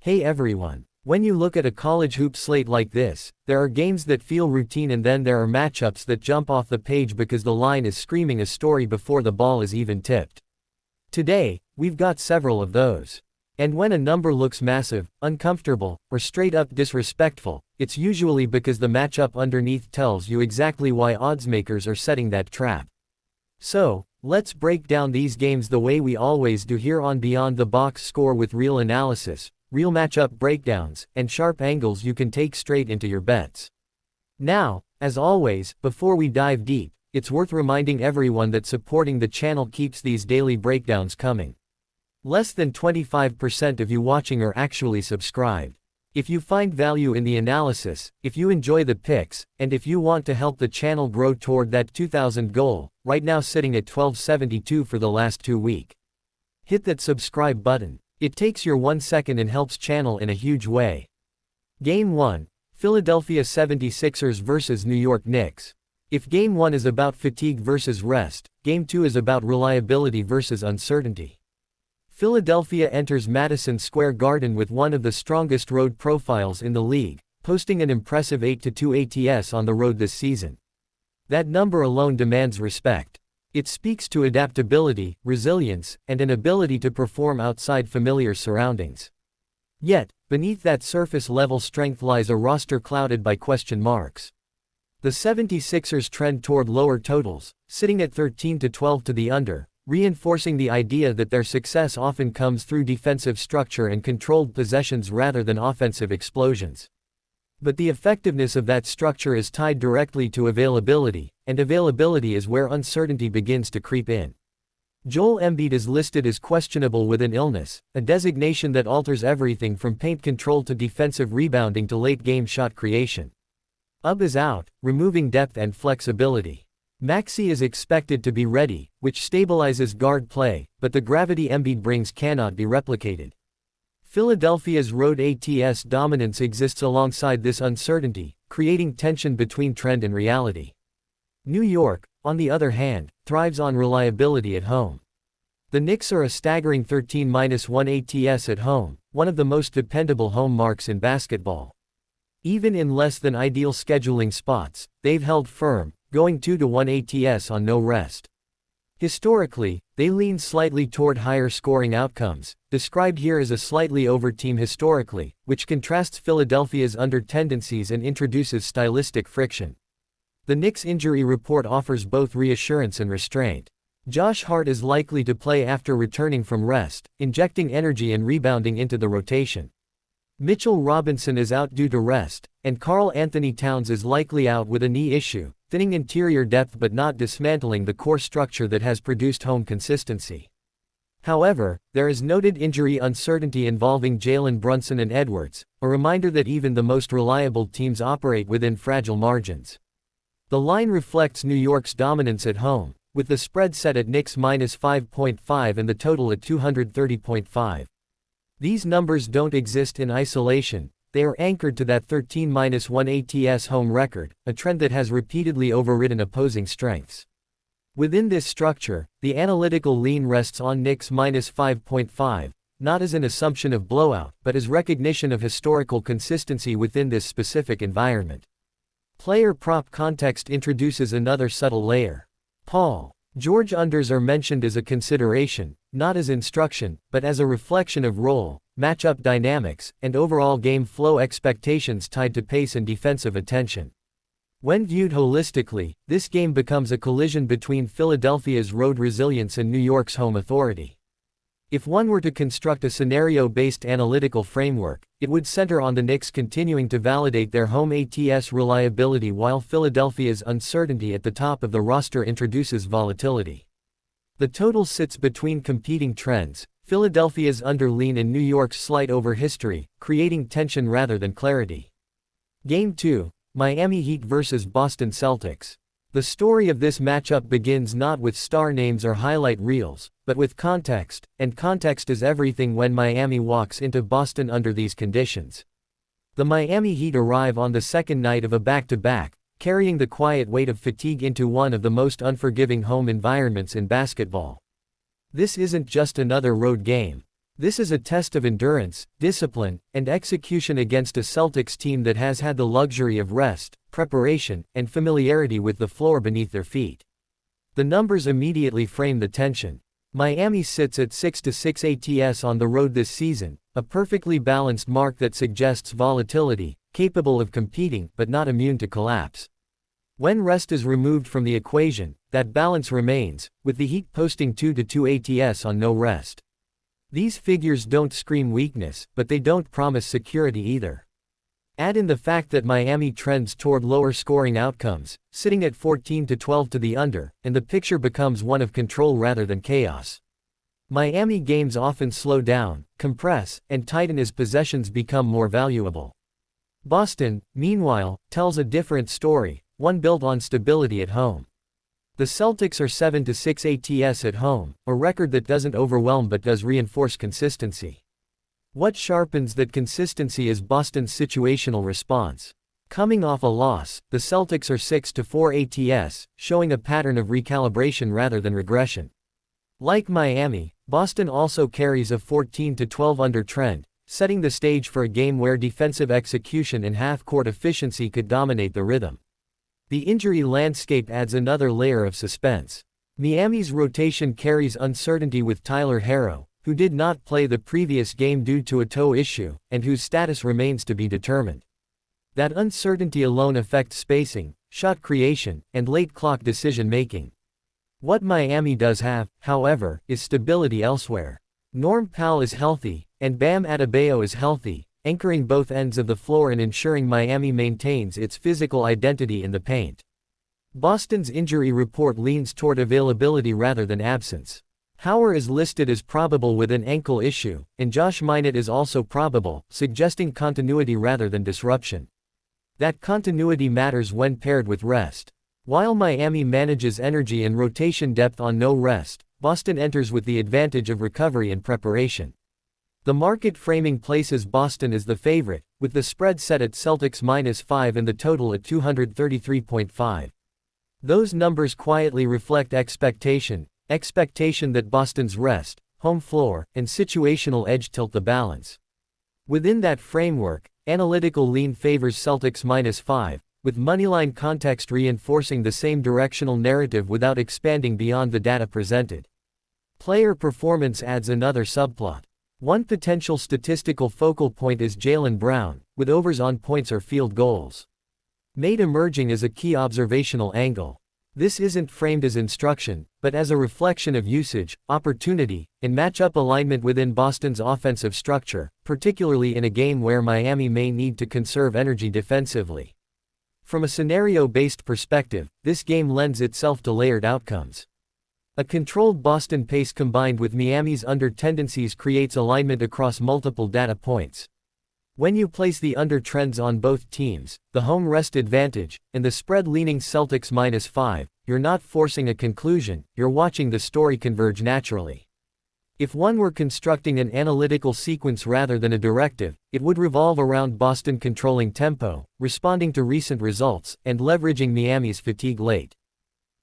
Hey everyone. When you look at a college hoop slate like this, there are games that feel routine and then there are matchups that jump off the page because the line is screaming a story before the ball is even tipped. Today, we've got several of those. And when a number looks massive, uncomfortable, or straight up disrespectful, it's usually because the matchup underneath tells you exactly why oddsmakers are setting that trap. So, let's break down these games the way we always do here on Beyond the Box Score with real analysis, real matchup breakdowns, and sharp angles you can take straight into your bets. Now, as always, before we dive deep, it's worth reminding everyone that supporting the channel keeps these daily breakdowns coming. Less than 25% of you watching are actually subscribed. If you find value in the analysis, if you enjoy the picks, and if you want to help the channel grow toward that 2,000 goal, right now sitting at 1272 for the last 2 weeks, hit that subscribe button. It takes your 1 second and helps channel in a huge way. Game 1, Philadelphia 76ers vs New York Knicks. If Game 1 is about fatigue versus rest, Game 2 is about reliability versus uncertainty. Philadelphia enters Madison Square Garden with one of the strongest road profiles in the league, posting an impressive 8-2 ATS on the road this season. That number alone demands respect. It speaks to adaptability, resilience, and an ability to perform outside familiar surroundings. Yet, beneath that surface-level strength lies a roster clouded by question marks. The 76ers trend toward lower totals, sitting at 13-12 to the under, reinforcing the idea that their success often comes through defensive structure and controlled possessions rather than offensive explosions. But the effectiveness of that structure is tied directly to availability, and availability is where uncertainty begins to creep in. Joel Embiid is listed as questionable with an illness, a designation that alters everything from paint control to defensive rebounding to late-game shot creation. Ub is out, removing depth and flexibility. Maxey is expected to be ready, which stabilizes guard play, but the gravity Embiid brings cannot be replicated. Philadelphia's road ATS dominance exists alongside this uncertainty, creating tension between trend and reality. New York, on the other hand, thrives on reliability at home. The Knicks are a staggering 13-1 ATS at home, one of the most dependable home marks in basketball. Even in less than ideal scheduling spots, they've held firm, going 2-1 ATS on no rest. Historically, they lean slightly toward higher scoring outcomes, described here as a slightly over team historically, which contrasts Philadelphia's under tendencies and introduces stylistic friction. The Knicks' injury report offers both reassurance and restraint. Josh Hart is likely to play after returning from rest, injecting energy and rebounding into the rotation. Mitchell Robinson is out due to rest, and Karl Anthony Towns is likely out with a knee issue, thinning interior depth but not dismantling the core structure that has produced home consistency. However, there is noted injury uncertainty involving Jalen Brunson and Edwards, a reminder that even the most reliable teams operate within fragile margins. The line reflects New York's dominance at home, with the spread set at Knicks -5.5 and the total at 230.5. These numbers don't exist in isolation, they are anchored to that 13-1 ATS home record, a trend that has repeatedly overridden opposing strengths. Within this structure, the analytical lean rests on Knicks -5.5, not as an assumption of blowout, but as recognition of historical consistency within this specific environment. Player prop context introduces another subtle layer. Paul George unders are mentioned as a consideration, not as instruction, but as a reflection of role, matchup dynamics, and overall game flow expectations tied to pace and defensive attention. When viewed holistically, this game becomes a collision between Philadelphia's road resilience and New York's home authority. If one were to construct a scenario-based analytical framework, it would center on the Knicks continuing to validate their home ATS reliability while Philadelphia's uncertainty at the top of the roster introduces volatility. The total sits between competing trends, Philadelphia's underlean and New York's slight over history, creating tension rather than clarity. Game 2, Miami Heat vs Boston Celtics. The story of this matchup begins not with star names or highlight reels, but with context, and context is everything when Miami walks into Boston under these conditions. The Miami Heat arrive on the second night of a back-to-back, carrying the quiet weight of fatigue into one of the most unforgiving home environments in basketball. This isn't just another road game. This is a test of endurance, discipline, and execution against a Celtics team that has had the luxury of rest, preparation, and familiarity with the floor beneath their feet. The numbers immediately frame the tension. Miami sits at 6-6 ATS on the road this season, a perfectly balanced mark that suggests volatility, capable of competing but not immune to collapse. When rest is removed from the equation, that balance remains, with the Heat posting 2-2 ATS on no rest. These figures don't scream weakness, but they don't promise security either. Add in the fact that Miami trends toward lower scoring outcomes, sitting at 14-12 to the under, and the picture becomes one of control rather than chaos. Miami games often slow down, compress, and tighten as possessions become more valuable. Boston, meanwhile, tells a different story, one built on stability at home. The Celtics are 7-6 ATS at home, a record that doesn't overwhelm but does reinforce consistency. What sharpens that consistency is Boston's situational response. Coming off a loss, the Celtics are 6-4 ATS, showing a pattern of recalibration rather than regression. Like Miami, Boston also carries a 14-12 under trend, setting the stage for a game where defensive execution and half-court efficiency could dominate the rhythm. The injury landscape adds another layer of suspense. Miami's rotation carries uncertainty with Tyler Herro, who did not play the previous game due to a toe issue, and whose status remains to be determined. That uncertainty alone affects spacing, shot creation, and late clock decision-making. What Miami does have, however, is stability elsewhere. Norm Powell is healthy, and Bam Adebayo is healthy, anchoring both ends of the floor and ensuring Miami maintains its physical identity in the paint. Boston's injury report leans toward availability rather than absence. Hauer is listed as probable with an ankle issue, and Josh Minott is also probable, suggesting continuity rather than disruption. That continuity matters when paired with rest. While Miami manages energy and rotation depth on no rest, Boston enters with the advantage of recovery and preparation. The market framing places Boston as the favorite, with the spread set at Celtics -5 and the total at 233.5. Those numbers quietly reflect expectation that Boston's rest, home floor, and situational edge tilt the balance. Within that framework, analytical lean favors Celtics -5, with moneyline context reinforcing the same directional narrative without expanding beyond the data presented. Player performance adds another subplot. One potential statistical focal point is Jaylen Brown, with overs on points or field goals made emerging as a key observational angle. This isn't framed as instruction, but as a reflection of usage, opportunity, and matchup alignment within Boston's offensive structure, particularly in a game where Miami may need to conserve energy defensively. From a scenario-based perspective, this game lends itself to layered outcomes. A controlled Boston pace combined with Miami's under tendencies creates alignment across multiple data points. When you place the under trends on both teams, the home rest advantage, and the spread leaning Celtics -5, you're not forcing a conclusion, you're watching the story converge naturally. If one were constructing an analytical sequence rather than a directive, it would revolve around Boston controlling tempo, responding to recent results, and leveraging Miami's fatigue late.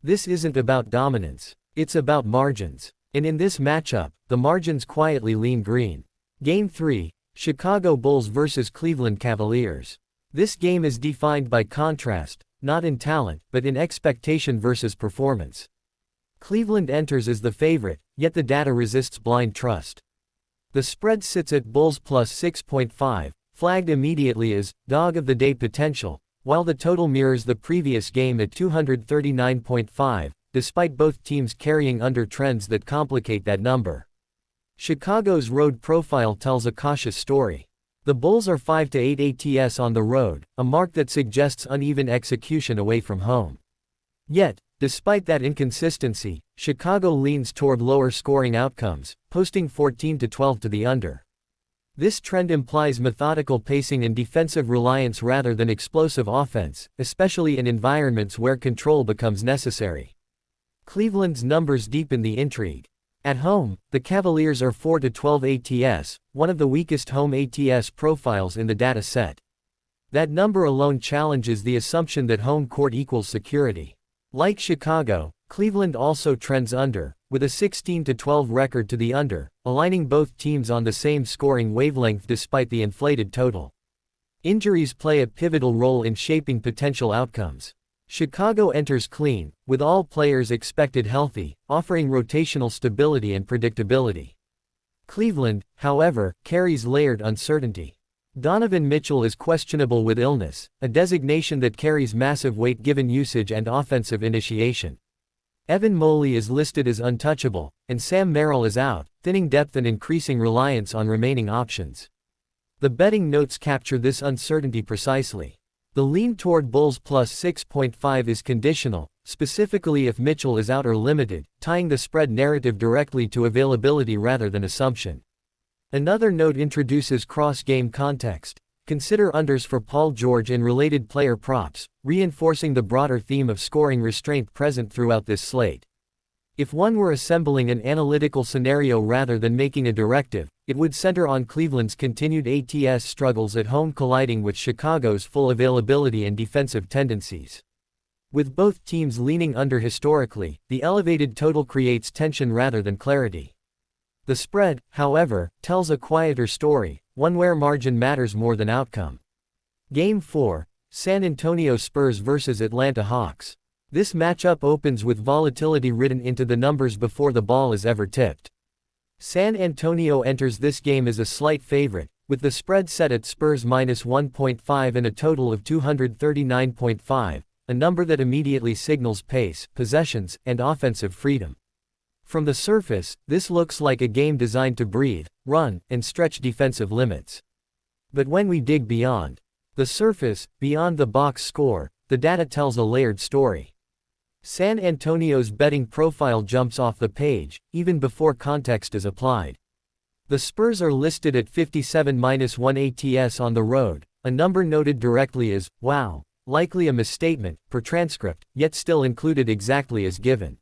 This isn't about dominance, it's about margins. And in this matchup, the margins quietly lean green. Game 3. Chicago Bulls vs. Cleveland Cavaliers. This game is defined by contrast, not in talent, but in expectation versus performance. Cleveland enters as the favorite, yet the data resists blind trust. The spread sits at Bulls plus 6.5, flagged immediately as dog of the day potential, while the total mirrors the previous game at 239.5, despite both teams carrying under trends that complicate that number. Chicago's road profile tells a cautious story. The Bulls are 5-8 ATS on the road, a mark that suggests uneven execution away from home. Yet, despite that inconsistency, Chicago leans toward lower scoring outcomes, posting 14-12 to the under. This trend implies methodical pacing and defensive reliance rather than explosive offense, especially in environments where control becomes necessary. Cleveland's numbers deepen the intrigue. At home, the Cavaliers are 4-12 ATS, one of the weakest home ATS profiles in the data set. That number alone challenges the assumption that home court equals security. Like Chicago, Cleveland also trends under, with a 16-12 record to the under, aligning both teams on the same scoring wavelength despite the inflated total. Injuries play a pivotal role in shaping potential outcomes. Chicago enters clean, with all players expected healthy, offering rotational stability and predictability. Cleveland, however, carries layered uncertainty. Donovan Mitchell is questionable with illness, a designation that carries massive weight given usage and offensive initiation. Evan Mobley is listed as untouchable, and Sam Merrill is out, thinning depth and increasing reliance on remaining options. The betting notes capture this uncertainty precisely. The lean toward Bulls plus 6.5 is conditional, specifically if Mitchell is out or limited, tying the spread narrative directly to availability rather than assumption. Another note introduces cross-game context. Consider unders for Paul George and related player props, reinforcing the broader theme of scoring restraint present throughout this slate. If one were assembling an analytical scenario rather than making a directive, it would center on Cleveland's continued ATS struggles at home colliding with Chicago's full availability and defensive tendencies. With both teams leaning under historically, the elevated total creates tension rather than clarity. The spread, however, tells a quieter story, one where margin matters more than outcome. Game 4, San Antonio Spurs vs Atlanta Hawks. This matchup opens with volatility written into the numbers before the ball is ever tipped. San Antonio enters this game as a slight favorite, with the spread set at Spurs minus 1.5 and a total of 239.5, a number that immediately signals pace, possessions, and offensive freedom. From the surface, this looks like a game designed to breathe, run, and stretch defensive limits. But when we dig beyond the surface, beyond the box score, the data tells a layered story. San Antonio's betting profile jumps off the page, even before context is applied. The Spurs are listed at 57-1 ATS on the road, a number noted directly as, wow, likely a misstatement, per transcript, yet still included exactly as given.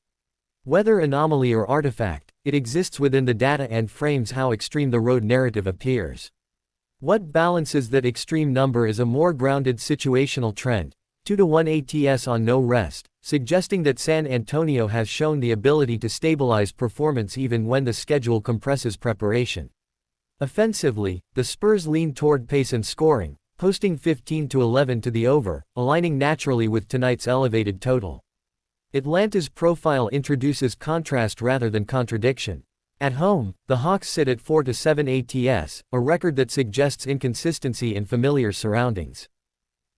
Whether anomaly or artifact, it exists within the data and frames how extreme the road narrative appears. What balances that extreme number is a more grounded situational trend, 2-1 ATS on no rest, suggesting that San Antonio has shown the ability to stabilize performance even when the schedule compresses preparation. Offensively, the Spurs lean toward pace and scoring, posting 15-11 to the over, aligning naturally with tonight's elevated total. Atlanta's profile introduces contrast rather than contradiction. At home, the Hawks sit at 4-7 ATS, a record that suggests inconsistency in familiar surroundings.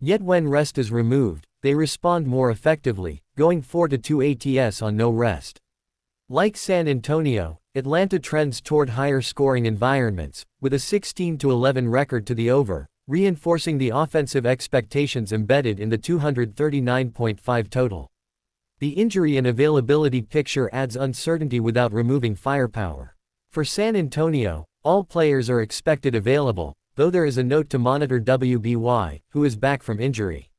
Yet when rest is removed, they respond more effectively, going 4-2 ATS on no rest. Like San Antonio, Atlanta trends toward higher scoring environments, with a 16-11 record to the over, reinforcing the offensive expectations embedded in the 239.5 total. The injury and availability picture adds uncertainty without removing firepower. For San Antonio, all players are expected available, though there is a note to monitor WBY, who is back from injury.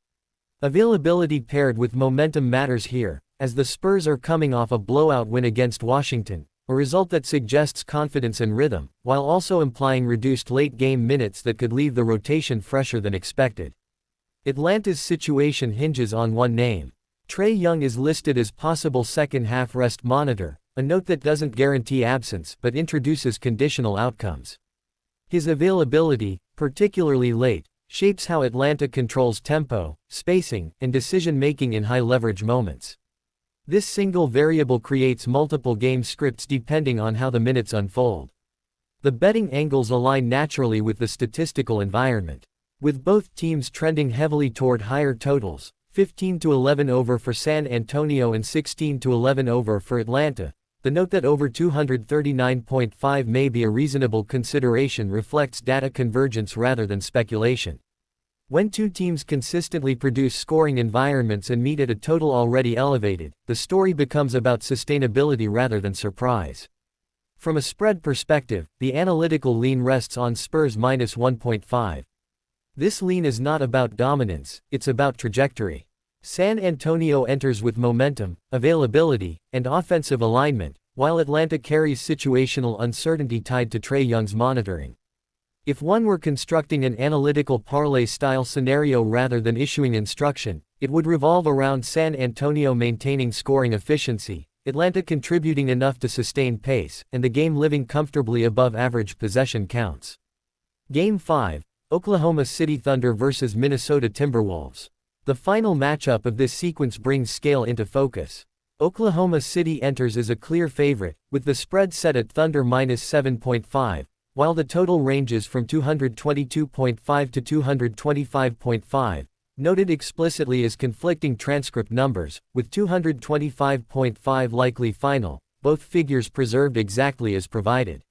Availability paired with momentum matters here, as the Spurs are coming off a blowout win against Washington, a result that suggests confidence and rhythm, while also implying reduced late-game minutes that could leave the rotation fresher than expected. Atlanta's situation hinges on one name. Trae Young is listed as possible second-half rest monitor, a note that doesn't guarantee absence but introduces conditional outcomes. His availability, particularly late, shapes how Atlanta controls tempo, spacing, and decision-making in high-leverage moments. This single variable creates multiple game scripts depending on how the minutes unfold. The betting angles align naturally with the statistical environment. With both teams trending heavily toward higher totals, 15-11 over for San Antonio and 16-11 over for Atlanta, the note that over 239.5 may be a reasonable consideration reflects data convergence rather than speculation. When two teams consistently produce scoring environments and meet at a total already elevated, the story becomes about sustainability rather than surprise. From a spread perspective, the analytical lean rests on Spurs minus 1.5. This lean is not about dominance, it's about trajectory. San Antonio enters with momentum, availability, and offensive alignment, while Atlanta carries situational uncertainty tied to Trae Young's monitoring. If one were constructing an analytical parlay-style scenario rather than issuing instruction, it would revolve around San Antonio maintaining scoring efficiency, Atlanta contributing enough to sustain pace, and the game living comfortably above average possession counts. Game 5, Oklahoma City Thunder vs Minnesota Timberwolves. The final matchup of this sequence brings scale into focus. Oklahoma City enters as a clear favorite, with the spread set at Thunder -7.5, while the total ranges from 222.5 to 225.5, noted explicitly as conflicting transcript numbers, with 225.5 likely final, both figures preserved exactly as provided.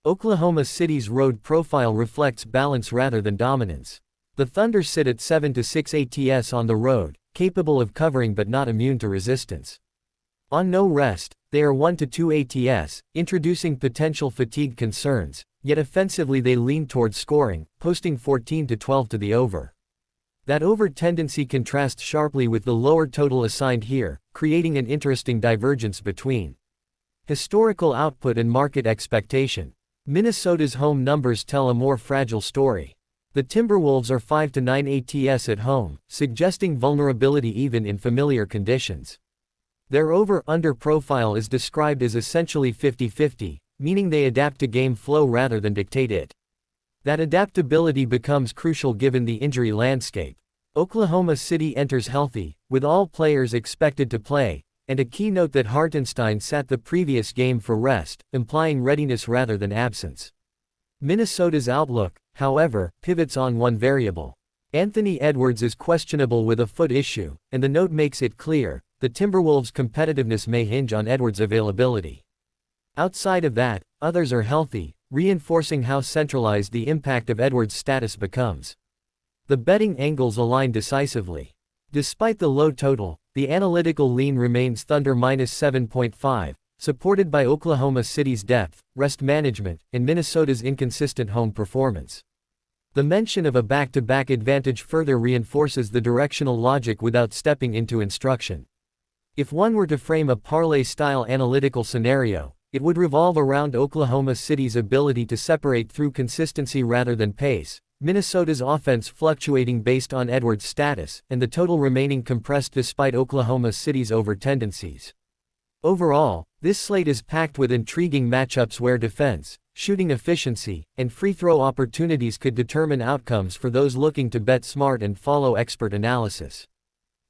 Oklahoma City's road profile reflects balance rather than dominance. The Thunder sit at 7 to 6 ATS on the road, capable of covering but not immune to resistance. On no rest, they are 1 to 2 ATS, introducing potential fatigue concerns, yet offensively they lean towards scoring, posting 14 to 12 to the over. That over tendency contrasts sharply with the lower total assigned here, creating an interesting divergence between historical output and market expectation. Minnesota's home numbers tell a more fragile story. The Timberwolves are 5 to 9 ATS at home, suggesting vulnerability even in familiar conditions. Their over-under profile is described as essentially 50-50, meaning they adapt to game flow rather than dictate it. That adaptability becomes crucial given the injury landscape. Oklahoma City enters healthy, with all players expected to play, and a key note that Hartenstein sat the previous game for rest, implying readiness rather than absence. Minnesota's outlook, however, pivots on one variable. Anthony Edwards is questionable with a foot issue, and the note makes it clear, the Timberwolves' competitiveness may hinge on Edwards' availability. Outside of that, others are healthy, reinforcing how centralized the impact of Edwards' status becomes. The betting angles align decisively. Despite the low total, the analytical lean remains Thunder -7.5, supported by Oklahoma City's depth, rest management, and Minnesota's inconsistent home performance. The mention of a back-to-back advantage further reinforces the directional logic without stepping into instruction. If one were to frame a parlay-style analytical scenario, it would revolve around Oklahoma City's ability to separate through consistency rather than pace, Minnesota's offense fluctuating based on Edwards' status, and the total remaining compressed despite Oklahoma City's over-tendencies. Overall, this slate is packed with intriguing matchups where defense, shooting efficiency, and free-throw opportunities could determine outcomes for those looking to bet smart and follow expert analysis.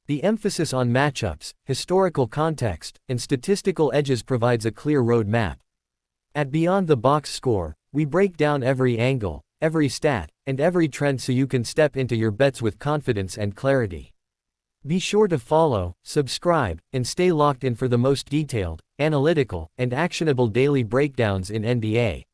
The emphasis on matchups, historical context, and statistical edges provides a clear roadmap. At Beyond the Box Score, we break down every angle, every stat, and every trend so you can step into your bets with confidence and clarity. Be sure to follow, subscribe, and stay locked in for the most detailed, analytical, and actionable daily breakdowns in NBA.